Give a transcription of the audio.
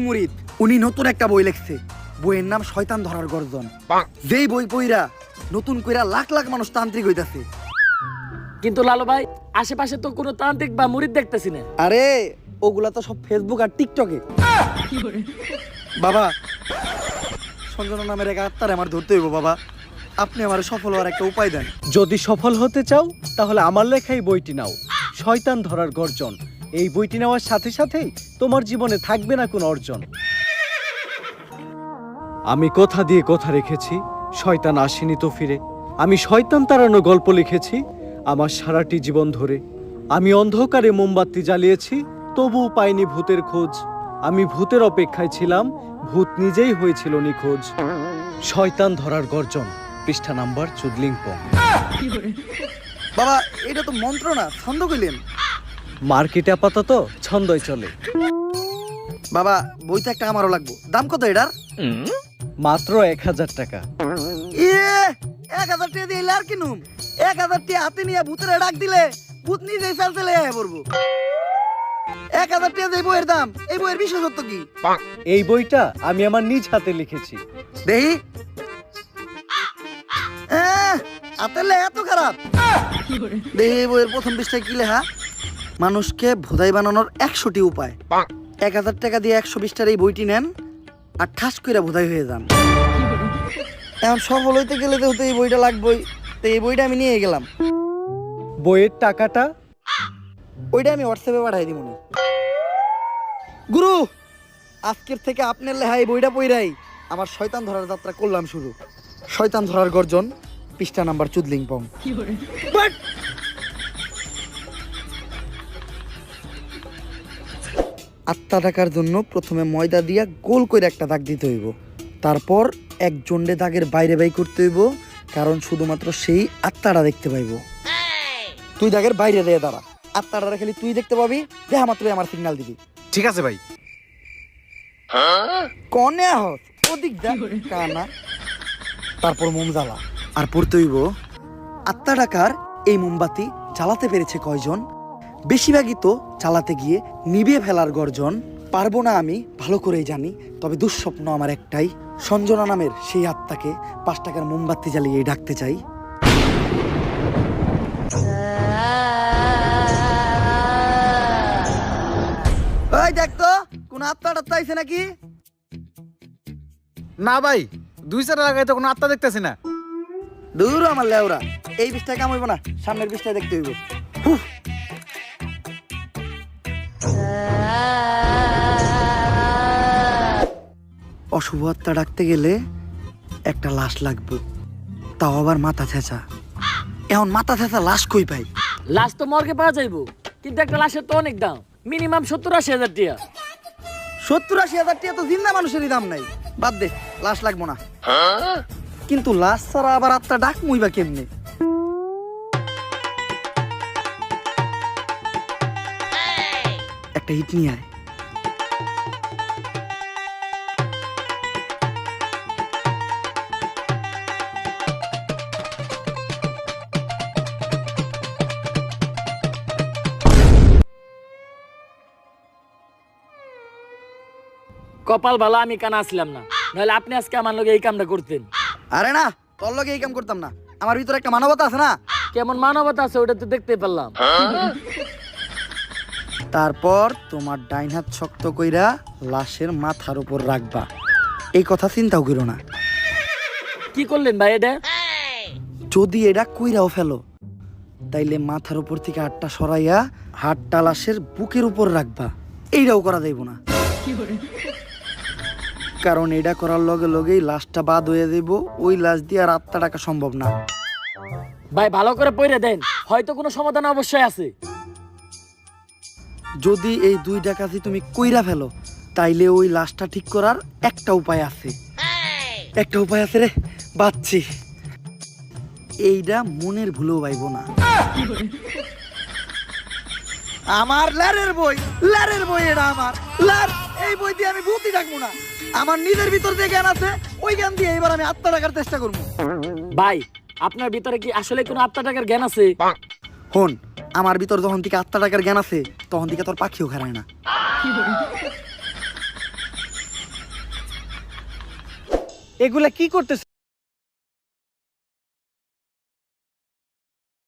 মুরিদ উনি নতুন একটা বই লিখছে। বইয়ের নাম শয়তান ধরার গর্জন। যেই বই পইরা নতুন কইরা লাখ লাখ মানুষ তান্ত্রিক হইতাছে। কিন্তু লালু ভাই, আশেপাশে তো কোনো তান্ত্রিক বা মুরিদ দেখতেছি না। আরে ওগুলা তো সব ফেসবুক আর টিকটকে। বাবা, সঞ্জনা নামের এক আত্মার আমার ধরতে হইব বাবা। আপনি আমার সফল হওয়ার একটা উপায় দেন। যদি সফল হতে চাও তাহলে আমার লেখাই বইটি নাও, শয়তান ধরার গর্জন। এই বইটি নেওয়ার সাথে সাথেই তোমার জীবনে থাকবে না কোনো অর্জন। আমি কথা দিয়ে কথা রেখেছি, শয়তান আসেনি তো ফিরে। আমি শয়তান তাড়ানো গল্প লিখেছি আমার সারাটি জীবন ধরে। আমি অন্ধকারে মোমবাতি জ্বালিয়েছি, তবুও পাইনি ভূতের খোঁজ। আমি ভূতের অপেক্ষায় ছিলাম, ভূত নিজেই হয়েছিল নিখোঁজ। শয়তান ধরার গর্জন, পৃষ্ঠা নাম্বার চুদলিংপং। বাবা, এটা তো মন্ত্র না, ছন্দ কইলেন। মার্কেটে আপাতত ছন্দই চলে। বাবা, বইটা একটা আমারও লাগবো। দাম কত এটার? মাত্র 1000 টাকা। 1000 টাকা দিয়ে আর কিনুম? 1000 টাকা হাতে নিয়ে ভূতের ডাক দিলে ভূত নিজেই চাল চলে আয় পড়বো। 1000 টাকা দিয়ে বইয়ের দাম, এই বইয়ের বিশেষত্ব কি? এই বইটা আমি আমার নিজ হাতে লিখেছি। দেহি হাতের লেখা এত খারাপ? দেহি বইয়ের প্রথম পৃষ্ঠায় কি লেখা? মানুষকে ভোদাই বানানোর 100টি উপায়। 1000 টাকা দিয়ে 120টার এই বইটি নেন আর ঠাস কইরা ভোদাই হয়ে যান। এখন সফল হইতে গেলে তো এই বইটা লাগবেই। তো এই বইটা আমি নিয়ে গেলাম। বইয়ের টাকাটা? ওইটা আমি হোয়াটসঅ্যাপে পাঠাই দিব। গুরু, আজকের থেকে আপনার লেখা এই বইটা পইরাই আমার শয়তান ধরার যাত্রা করলাম শুরু। শয়তান ধরার গর্জন, পৃষ্ঠা নাম্বার চুদলিংপং। আত্মা ডাকার জন্য প্রথমে ময়দা দিয়া গোল করে একটা দাগ দিতে হইব। তারপর এক জন্ডে দাগের বাইরে বাই করতে হইব, কারণ শুধুমাত্র সেই আত্মাটা দেখতে পাইব। তুই দাগের বাইরে দিয়ে দাঁড়া, আত্মাটা খালি তুই দেখতে পাবি। দেখা মাত্রই আমার সিগন্যাল দিবি। ঠিক আছে ভাই। কনে আহত ওদিক যা কানা। তারপর মোম জ্বালা আর পড়তে হইব, আত্মা ডাকার এই মোমবাতি জ্বালাতে পেরেছে কয়জন? বেশিরভাগই তো জ্বালাতে গিয়ে নিভে ফেলার গর্জন। পারবো না আমি ভালো করেই জানি, তবে দুঃস্বপ্ন আমার একটাই। সঞ্জনা নামের সেই আত্মাকে 5 টাকার মোমবাতি জ্বালিয়ে ডাকতে চাই। ওই দেখ তো কোন আত্মা টাত্মা আইছে নাকি? না ভাই, 2-4 লাগাই তো কোনো আত্মা দেখতেছি না। দূর আমার লেওরা, এই বিষটা কাম হইব না, সামনের বিষটা দেখতে হইব। অশুভ আত্মা ডাকতে গেলে একটা লাশ লাগবে, তাও আবার মাথা ছেঁচা। এখন মাথা ছেঁচা লাশ কই পাই? লাশ তো মর্গে পাওয়া যাইবো, কিন্তু একটা লাশের তো অনেক দাম, মিনিমাম 70-80 হাজার টাকা। 70-80 হাজার টাকা তো জিন্দা মানুষেরই দাম নাই। বাদ দে, লাশ লাগবো না। কিন্তু লাশ ছাড়া আবার আত্মা ডাক মুইবা কেমনে? একটা হিট নিয়ে আয়। কপাল ভালো আমি কানা আসলাম না, নাহলে আপনি আজকে আমার লগে এই কামটা করতেন। আরে না, তোর লগে এই কাম করতাম না। আমার ভিতরে একটা মানবতা আছে না? কেমন মানবতা আছে ওটা তো দেখতে পারলাম। তারপর তোমার ডাইন হাত শক্ত কইরা লাশের মাথার উপর রাখবা। এই কথা চিন্তাও করো না। কি করলেন ভাই এটা? যদি এটা কইরাও ফেলো, তাইলে মাথার উপর থেকে হাতটা সরাইয়া হাতটা লাশের বুকের উপর রাখবা। এইটাও করা যাইব না, কারণ এটা করার লগে লগেই লাশটা বাদ হয়ে যাইব। ওই লাশ দিয়ে আর আত্মা ডাকা সম্ভব না। ভাই ভালো করে পড়ে দেন, হয়তো কোনো সমাধান অবশ্যই আছে। যদি এই 2টা কাজই তুমি কইরা ফেলো, তাইলে ওই লাশটা ঠিক করার একটা উপায় আছে। একটা উপায় আছে রে, বাচ্চি। এইটা মনের ভুলেও পাইব না। আমার লারের বই, লারের বই এটা আমার লার। এই বই দিয়ে আমি ভূতই ডাকবো না। আমার নিজের ভিতর যে জ্ঞান আছে, ওই জ্ঞান দিয়ে এবার আমি আত্মা ডাকার চেষ্টা করবো। ভাই আপনার ভিতরে কি আসলে কোনো আত্মা টাকার জ্ঞান আছে? হন, আমার ভিতর যখন থেকে আত্মা ডাকার জ্ঞান আছে, তখন থেকে তোর পাখিও খারায় না। এগুলা কি করতেছে?